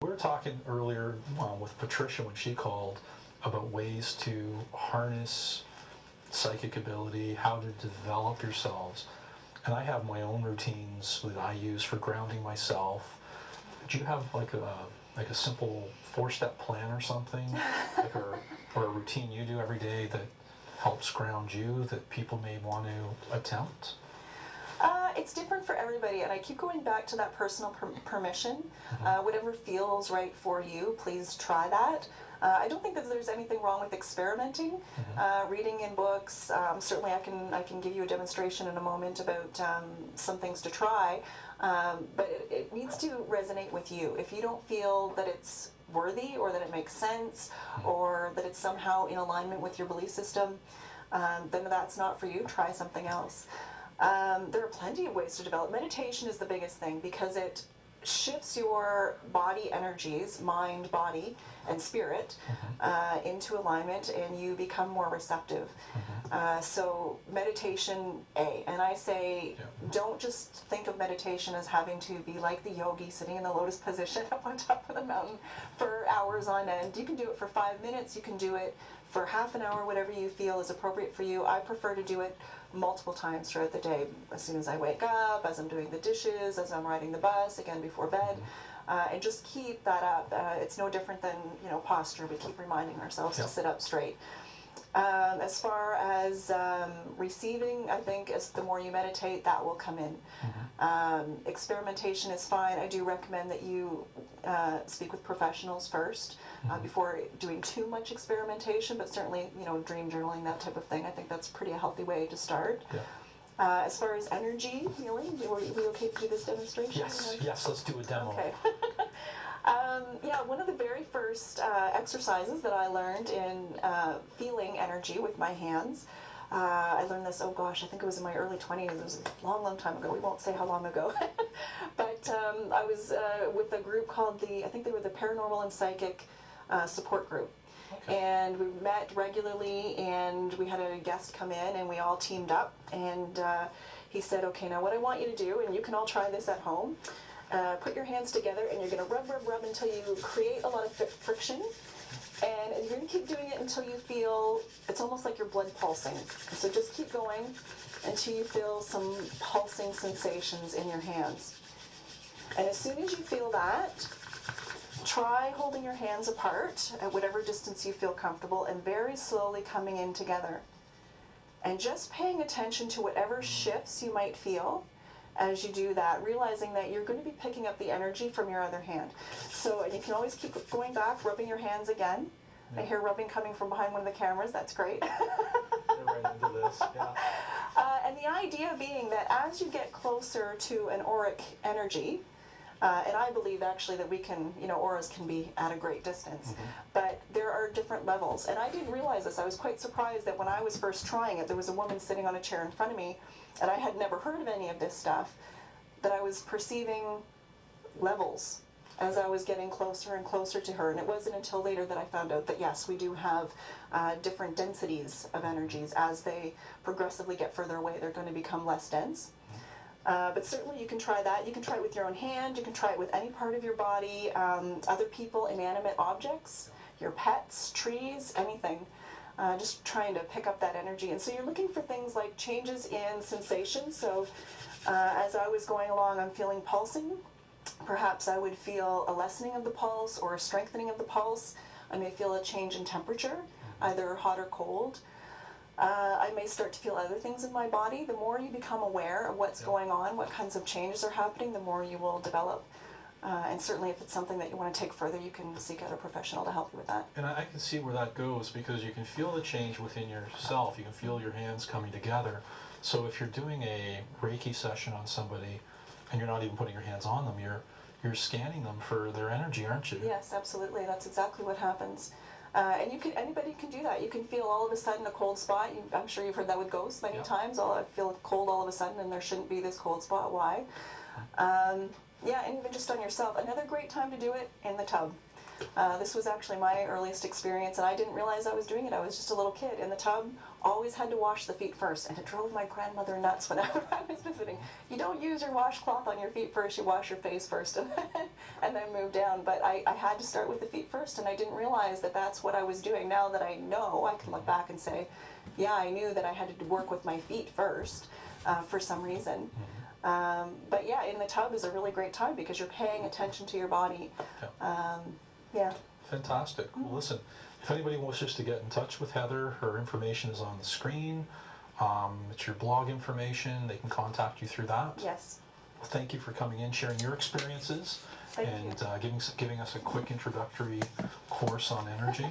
We were talking earlier with Patricia when she called about ways to harness psychic ability, how to develop yourselves. And I have my own routines that I use for grounding myself. Do you have like a simple 4-step plan or something, like, or a routine you do every day that helps ground you that people may want to attempt? It's different for everybody, and I keep going back to that personal permission. Whatever feels right for you, please try that. I don't think that there's anything wrong with experimenting, reading in books. Certainly, I can give you a demonstration in a moment about some things to try, but it needs to resonate with you. If you don't feel that it's worthy, or that it makes sense, or that it's somehow in alignment with your belief system, then that's not for you. Try something else. There are plenty of ways to develop. Meditation is the biggest thing because it shifts your body energies, mind, body, and spirit into alignment, and you become more receptive. So meditation, and I say, don't just think of meditation as having to be like the yogi sitting in the lotus position up on top of the mountain for hours on end. You can do it for 5 minutes, you can do it for half an hour, whatever you feel is appropriate for you. I prefer to do it multiple times throughout the day, as soon as I wake up, as I'm doing the dishes, as I'm riding the bus, again before bed, and just keep that up. It's no different than posture. We keep reminding ourselves to sit up straight. As far as receiving, I think as the more you meditate, that will come in. Experimentation is fine. I do recommend that you speak with professionals first before doing too much experimentation, but certainly, dream journaling, that type of thing. I think that's pretty a healthy way to start. As far as energy healing, are we okay to do this demonstration? Yes, let's do a demo. Okay. One of the very first exercises that I learned in feeling energy with my hands, I learned this, I think it was in my early 20s, it was a long, long time ago, we won't say how long ago, but I was with a group called I think they were the Paranormal and Psychic Support Group. Okay. And we met regularly, and we had a guest come in, and we all teamed up, and he said, okay, now what I want you to do, and you can all try this at home, put your hands together, and you're going to rub, rub, rub until you create a lot of friction, and you're going to keep doing it until you feel, it's almost like your blood pulsing. So just keep going until you feel some pulsing sensations in your hands. And as soon as you feel that, try holding your hands apart at whatever distance you feel comfortable, and very slowly coming in together. And just paying attention to whatever shifts you might feel as you do that, realizing that you're going to be picking up the energy from your other hand. So, and you can always keep going back, rubbing your hands again. I hear rubbing coming from behind one of the cameras. That's great. Right into this, and the idea being that as you get closer to an auric energy, and I believe actually that we can, auras can be at a great distance, but there are different levels. And I didn't realize this. I was quite surprised that when I was first trying it, there was a woman sitting on a chair in front of me, and I had never heard of any of this stuff, that I was perceiving levels as I was getting closer and closer to her. And it wasn't until later that I found out that yes, we do have different densities of energies. As they progressively get further away, they're going to become less dense. But certainly you can try that. You can try it with your own hand. You can try it with any part of your body, other people, inanimate objects, your pets, trees, anything. Just trying to pick up that energy. And so you're looking for things like changes in sensation. So as I was going along, I'm feeling pulsing. Perhaps I would feel a lessening of the pulse or a strengthening of the pulse. I may feel a change in temperature, either hot or cold. I may start to feel other things in my body. The more you become aware of what's going on, what kinds of changes are happening, the more you will develop. And certainly if it's something that you want to take further, you can seek out a professional to help you with that. And I can see where that goes, because you can feel the change within yourself. You can feel your hands coming together. So if you're doing a Reiki session on somebody and you're not even putting your hands on them, you're scanning them for their energy, aren't you? Yes, absolutely. That's exactly what happens. And anybody can do that. You can feel all of a sudden a cold spot. I'm sure you've heard that with ghosts many times. I feel cold all of a sudden, and there shouldn't be this cold spot. Why? And even just on yourself. Another great time to do it in the tub. This was actually my earliest experience, and I didn't realize I was doing it. I was just a little kid in the tub, always had to wash the feet first, and it drove my grandmother nuts whenever I was visiting. You don't use your washcloth on your feet first, you wash your face first, and then move down. But I had to start with the feet first, and I didn't realize that that's what I was doing. Now that I know, I can look back and say, yeah, I knew that I had to work with my feet first for some reason. But yeah, in the tub is a really great time because you're paying attention to your body. Yeah. Fantastic. Well, listen, if anybody wishes to get in touch with Heather, her information is on the screen. It's your blog information. They can contact you through that. Yes. Well, thank you for coming in, sharing your experiences, Thank and you. giving us a quick introductory course on energy.